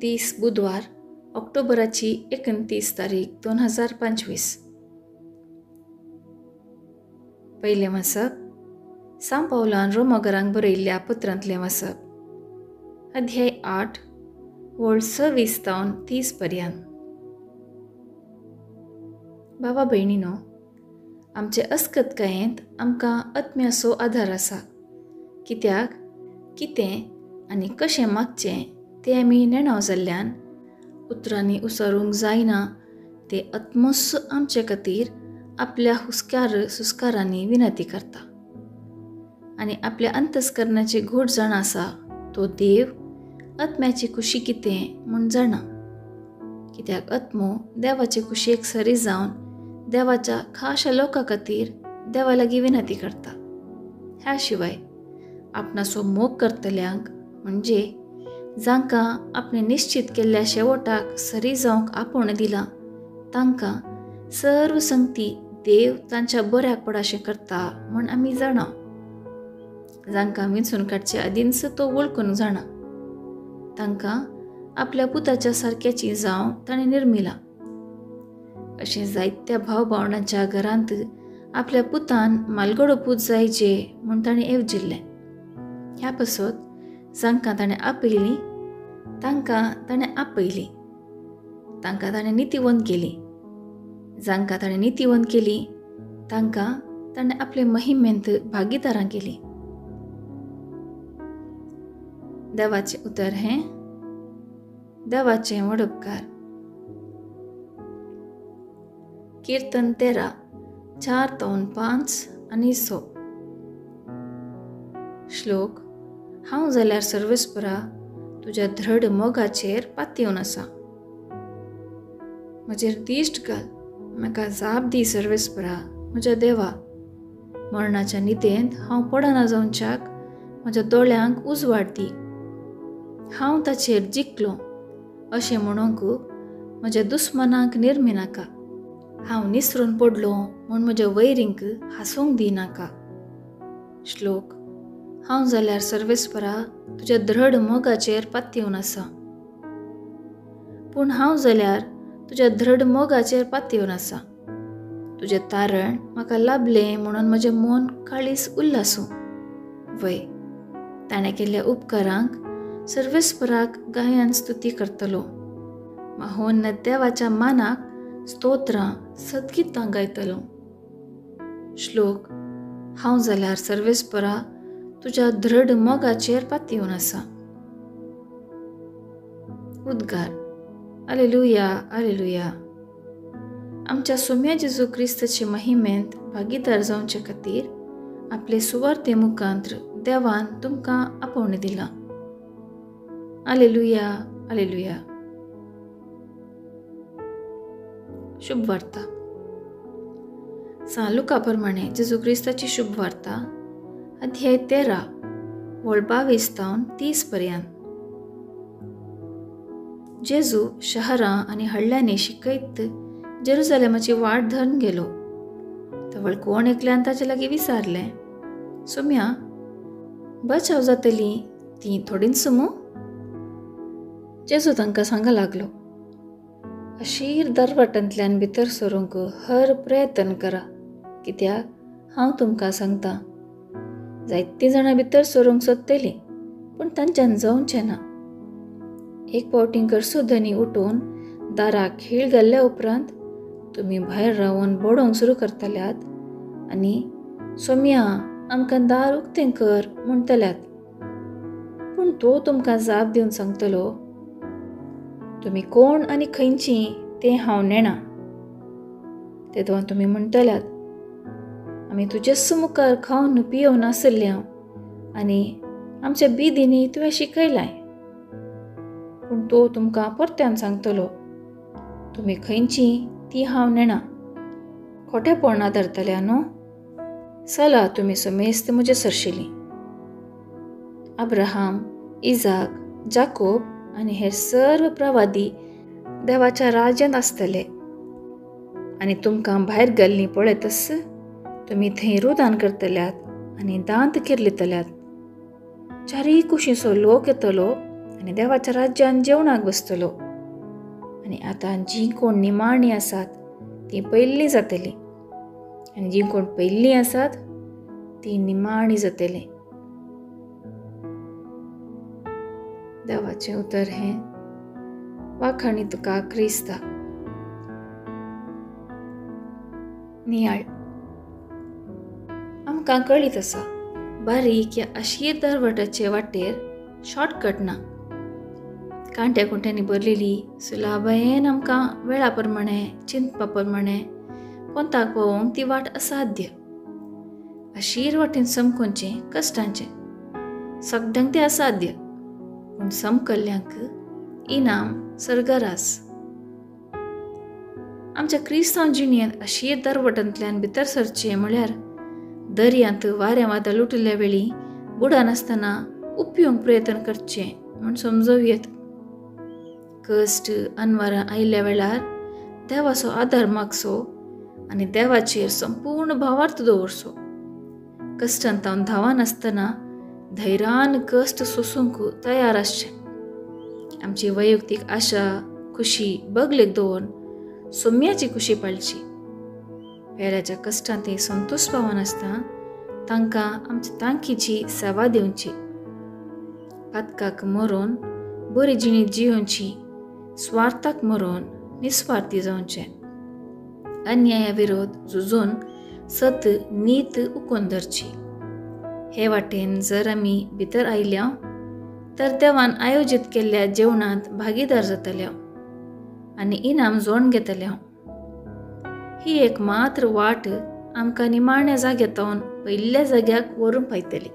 29 बुधवार ऑक्टोबराची 29 तारीख 2025. पहिले वचप सांत पावलान रोमाकारांक बरयल्ल्या पत्रांतलें वचप अध्याय 8 वळ 26 तावन 30 पर्यंत. भावा भयणीनो, आमचे अस्कतकायेंत आमकां आत्म्याचो आधार आसा. कित्याक कितें आनी कशें मागचें तें आमी नेणाव जाल्ल्यान उतरांनी उसरूंक जायना तें आत्मस्स आमचे खातीर आपल्या सुस्कारांनी विनंती करता. आनी आपल्या अंतस्करणाची घोट जाण आसा तो देव आत्म्याची खुशी कितें म्हूण जाणा. कित्याक आत्मो देवाचे कुशेक सरी जावन देवाच्या खाशा लोकां खातीर देवा लागीं विनंती करता. ह्या शिवाय आपणाचो मोग करतल्यांक म्हणजे जांकां आपणें निश्चित केल्ल्या शेवटाक सरी जावंक आपोवणें दिलां तांकां सर्व संगती देव तांच्या बऱ्याक पडाशें करता म्हूण आमी जाणा. जांकां वेंचून काडचे आदींच तो वळखून जाणा. तांकां आपल्या पुताच्या सारक्याची जावं ताणें निर्मिला. अशें जायत्या भाव भावंडांच्या घरांत आपल्या पुतान मालगडो पूत जायचे म्हूण ताणें येवजिल्लें. ह्या पासत जांकां ताणें आपयलीं तांकां ताणें आपयलीं, तांकां ताणें नितीवंत केलीं, जांकां ताणें नितीवंत केलीं तांकां ताणें आपले महिमेंत भागीदारां केलीं. देवाचें उतर हें देवाचें व्हड उपकार. कीर्तन 13 4 तावन 5 आनी 6. श्लोक. हांव जाल्यार सर्वेस्परा तुज्या दृढ मोगाचेर पातयेवन आसा. म्हजेर दिश्ट घाल, म्हाका जाप दी सर्वेस्परा म्हज्या देवा. मरणाच्या निदेंत हांव पडना जावच्याक म्हज्या दोळ्यांक उजवाड दी. हांव ताचेर जिखलों अशें म्हणूंक म्हज्या दुस्मनांक निर्मी नाका. हांव निसरून पडलों म्हूण म्हज्या वैरींक हांसूंक दिनाका. श्लोक. हांव जाल्यार सर्वेस्परा तुज्या दृढ मोगाचेर पातयेवन आसा. पूण हांव जाल्यार तुज्या दृढ मोगाचेर पातयेवन आसा. तुजें तारण म्हाका लाभलें म्हणून म्हजें मन काळीस उल्हासूं. वय, ताणें केल्ल्या उपकारांक सर्वेस्पराक गायन स्तुती करतलो. महोन्नत देवाच्या मानाक स्तोत्रां सदगीतां गायतलो. श्लोक. हांव जाल्यार सर्वेस्परा तुज्या दृढ मोगाचेर पातयेवन आसा. उद्गार. Hallelujah hallelujah. आमच्या सोम्या जेजू क्रिस्ताचे महिमेंत भागीदार जावचे खातीर आपले सुवार्ते मुखांत्र देवान तुमकां आपोवणें दिलां. Hallelujah hallelujah. शुभ वार्ता. सान लुका प्रमाणे जेजू क्रिस्ताची शुभ वार्ता अध्याय 13 वळ 22 तावन 30 पर्यंत. जेजू शहरां आनी हडल्यांनी शिकयत जेरुसलेमाची वाट धरून गेलो. तवळ कोण एकल्यान ताचे लागीं विचारलें, सुम्या, बचाव जातली ती थोडींच समू? जेजू तांकां सांगा लागलो, अशीर दरवाटांतल्यान भितर सरूंक हर प्रयत्न करा. कित्याक हांव तुमकां सांगतां, जायतीं जाणां भितर सरूंक सोदतलीं पूण तांच्यान जावचें ना. एक पावटींकर सुद्दांनी उठून दाराक खीळ घाल्ल्या उपरांत तुमी भायर रावून बोडोवंक सुरू करतल्यात आनी सोम्या आमकां दार उक्तें कर म्हणटल्यात. पूण तो तुमकां जाप दिवन सांगतलो, तुमी कोण आनी खंयचीं तें हांव नेणा. तेदों तुमी म्हणटल्यात, आमी तुजेच मुखार खावन पियोव नासल्ल्या आनी आमच्या बिदींनी तुवें शिकयलां. पूण तो तुमकां परत्यान सांगतलो, तुमी खंयचीं ती हांव नेणा. खोटेपणां धरतल्या न्हू? चला तुमी समेस्त म्हजे सरशिलीं. अब्राहम, इजाक, जाकोब आनी हे सर्व प्रवादी देवाच्या राज्यांत आसतले. आनी तुमकां भायर घाल्लीं पळयतस तुमी थंय रुदान करतल्यात आनी दांत किर्लितल्यात. चारी कुशींचो लोक येतलो आनी देवाच्या राज्यान जेवणाक बसतलो. आनी आतां जीं कोण निमाणीं आसात तीं पयलीं जातलीं आनी जीं कोण पयलीं आसात तीं निमाणीं जातलीं. देवाचें उतर हें, वाखाणी तुका क्रिस्ता. नियाळ. आमकां कळीत आसा बारीक या आशीर दरवटाचे वाटेर शॉर्टकट ना. कांट्या कुंट्यांनी भरलेली सुलाभयेन आमकां वेळा प्रमाणे चिंतपा प्रमाणे पोंताक पावोवंक ती वाट असाध्य. आशीर वाटेन समखुंचें कश्टांचें. सगळ्यांक तें असाध्य, पूण समकल्ल्यांक इनाम सर्गरास. आमच्या क्रिस्तांव जिणेंत आशीर दरवटांतल्यान भितर सरचें म्हळ्यार दर्यांत वारें वादळ उठिल्ल्या वेळी बुडानासतना उपयोंक प्रयत्न करचें म्हूण समजूं येता. कश्ट अनवरां आयिल्ल्या वेळार देवाचो आदार मागचो आनी देवाचेर संपूर्ण भावार्थ दवरचो. कश्टांतावन धांवानासतना धैर्यान कश्ट सोसूंक तयार आसचें. आमची वैयक्तीक आशा खुशी बगलेक दवरून सोम्याची खुशी पाळची. पेऱ्याच्या कश्टांतय संतोश पावनासतना तांकां आमच्या तांकीची सेवा दिवची. पातकाक मरोवन बरी जिणी जियोवची, स्वार्थाक मरोवन निस्वार्थी जावचें. अन्याया विरोध झुजून सत नीत उखून धरची. हे वाटेन जर आमी भितर आयल्या तर देवान आयोजीत केल्ल्या जेवणांत भागीदार जातल्या आनी इनाम जोड घेतल्या. ही एक मात्र वाट आमकां निमाण्या जाग्यातावन पयिल्ल्या जाग्याक व्हरून पायतली.